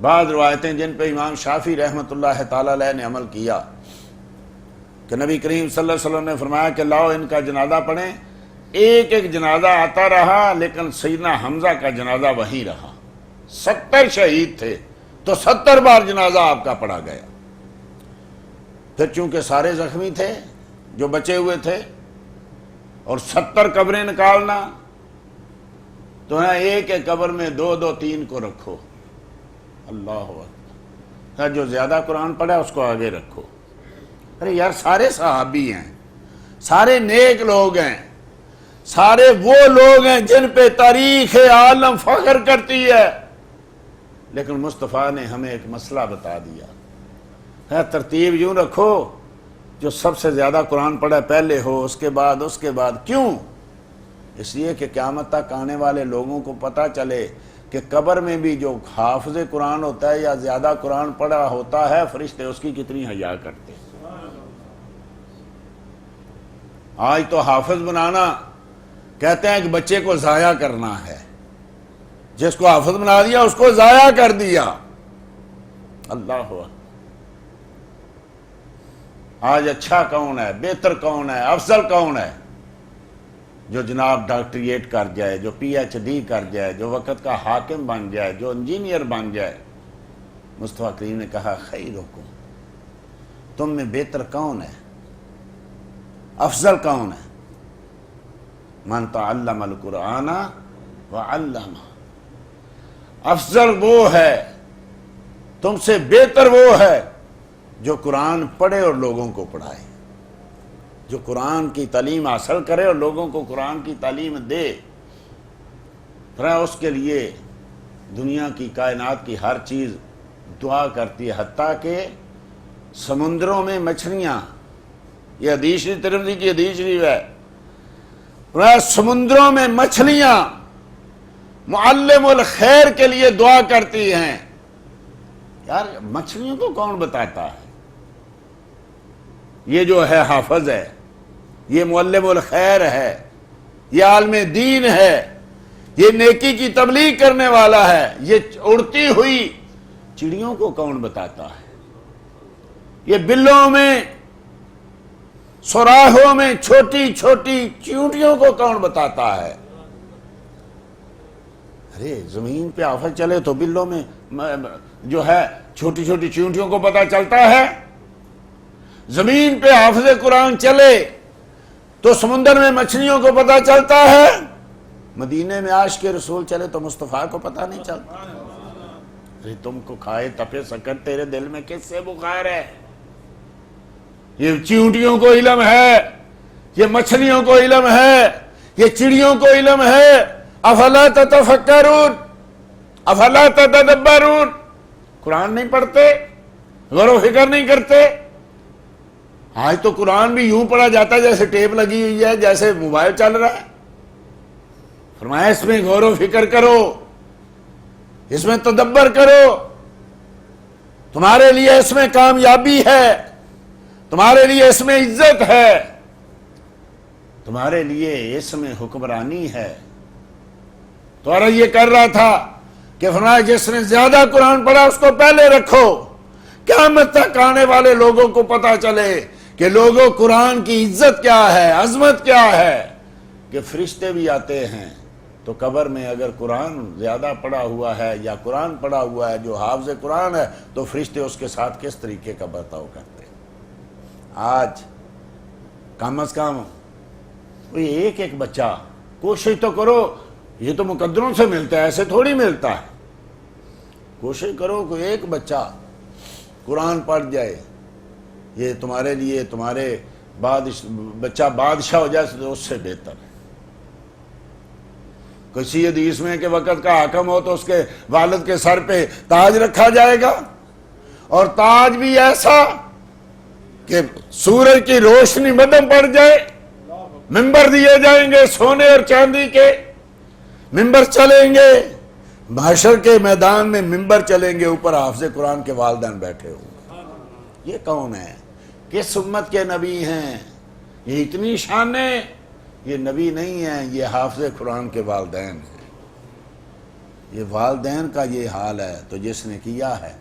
بعض روایتیں جن پہ امام شافعی رحمۃ اللہ تعالی علیہ نے عمل کیا کہ نبی کریم صلی اللہ علیہ وسلم نے فرمایا کہ لاؤ ان کا جنازہ پڑھیں. ایک ایک جنازہ آتا رہا لیکن سیدنا حمزہ کا جنازہ وہیں رہا. 70 شہید تھے تو 70 بار جنازہ آپ کا پڑھا گیا. پھر چونکہ سارے زخمی تھے جو بچے ہوئے تھے اور 70 قبریں نکالنا تو ایک ایک قبر میں 2 2 3 کو رکھو. اللہ اکبر. جو زیادہ قرآن پڑھا اس کو آگے رکھو. ارے یار سارے صحابی ہیں, سارے نیک لوگ ہیں, سارے وہ لوگ ہیں جن پہ تاریخ عالم فخر کرتی ہے, لیکن مصطفیٰ نے ہمیں ایک مسئلہ بتا دیا ہے ترتیب یوں رکھو جو سب سے زیادہ قرآن پڑھا پہلے ہو, اس کے بعد. کیوں؟ اس لیے کہ قیامت تک آنے والے لوگوں کو پتہ چلے کہ قبر میں بھی جو حافظ قرآن ہوتا ہے یا زیادہ قرآن پڑھا ہوتا ہے فرشتے اس کی کتنی حیا کرتے ہیں. آج تو حافظ بنانا کہتے ہیں کہ بچے کو ضائع کرنا ہے. جس کو حافظ بنا دیا اس کو ضائع کر دیا. اللہ ہوا. آج اچھا کون ہے, بہتر کون ہے, افضل کون ہے؟ جو جناب ڈاکٹریٹ کر جائے, جو پی ایچ ڈی کر جائے, جو وقت کا حاکم بن جائے, جو انجینئر بن جائے. مصطفیٰ کریم نے کہا خیرکم, تم میں بہتر کون ہے, افضل کون ہے؟ من تعلم القرآن وعلمہ. افضل وہ ہے, تم سے بہتر وہ ہے جو قرآن پڑھے اور لوگوں کو پڑھائے, جو قرآن کی تعلیم حاصل کرے اور لوگوں کو قرآن کی تعلیم دے. پھر اس کے لیے دنیا کی کائنات کی ہر چیز دعا کرتی ہے, حتیٰ کہ سمندروں میں مچھلیاں, یہ حدیث ترمذی کی حدیث شریف ہے, سمندروں میں مچھلیاں معلم الخیر کے لیے دعا کرتی ہیں. یار مچھلیوں کو کون بتاتا ہے؟ یہ جو ہے حافظ ہے, یہ معلم الخیر ہے, یہ عالم دین ہے, یہ نیکی کی تبلیغ کرنے والا ہے. یہ اڑتی ہوئی چڑیوں کو کون بتاتا ہے؟ یہ بلوں میں, سوراخوں میں چھوٹی چھوٹی چیونٹیوں کو کون بتاتا ہے؟ ارے زمین پہ آفت چلے تو بلوں میں جو ہے چھوٹی چھوٹی چیونٹیوں کو پتہ چلتا ہے. زمین پہ حافظ قرآن چلے تو سمندر میں مچھلیوں کو پتہ چلتا ہے. مدینے میں عاشق رسول چلے تو مصطفیٰ کو پتہ نہیں چلتا. ارے تم کو کھائے تپے سکر, تیرے دل میں کس سے بخار ہے؟ یہ چیونٹیوں کو علم ہے, یہ مچھلیوں کو علم ہے, یہ چڑیوں کو علم ہے. افلا تتفکرون افلا تتدبرون. قرآن نہیں پڑھتے, غور و فکر نہیں کرتے. آج تو قرآن بھی یوں پڑھا جاتا ہے جیسے ٹیپ لگی ہوئی ہے, جیسے موبائل چل رہا ہے. فرمایا اس میں غور و فکر کرو, اس میں تدبر کرو, تمہارے لیے اس میں کامیابی ہے, تمہارے لیے اس میں عزت ہے, تمہارے لیے اس میں حکمرانی ہے. تو عرض یہ کر رہا تھا کہ فرمایا جس نے زیادہ قرآن پڑھا اس کو پہلے رکھو, قیامت تک آنے والے لوگوں کو پتہ چلے کہ لوگوں قرآن کی عزت کیا ہے, عظمت کیا ہے. کہ فرشتے بھی آتے ہیں تو قبر میں اگر قرآن زیادہ پڑھا ہوا ہے یا قرآن پڑھا ہوا ہے جو حافظ قرآن ہے تو فرشتے اس کے ساتھ کس طریقے کا برتاؤ کرتے ہیں. آج کم از کم ایک ایک بچہ, کوشش تو کرو, یہ تو مقدروں سے ملتا ہے, ایسے تھوڑی ملتا ہے. کوشش کرو کہ ایک بچہ قرآن پڑھ جائے. یہ تمہارے لیے, تمہارے بچہ بادشاہ ہو جائے تو اس سے بہتر ہے. کسی حدیث میں کہ وقت کا حاکم ہو تو اس کے والد کے سر پہ تاج رکھا جائے گا, اور تاج بھی ایسا کہ سورج کی روشنی مدھم پڑ جائے. ممبر دیے جائیں گے سونے اور چاندی کے, ممبر چلیں گے محشر کے میدان میں, ممبر چلیں گے, اوپر حافظ قرآن کے والدین بیٹھے ہوں گے. یہ کون ہے؟ کس امت کے نبی ہیں؟ یہ اتنی شانیں. یہ نبی نہیں ہیں, یہ حافظ قرآن کے والدین ہیں. یہ والدین کا یہ حال ہے تو جس نے کیا ہے،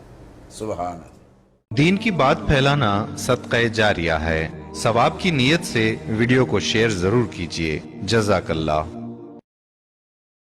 سبحان اللہ۔ دین کی بات پھیلانا صدقہ جاریہ ہے۔ ثواب کی نیت سے ویڈیو کو شیئر ضرور کیجیے۔ جزاک اللہ۔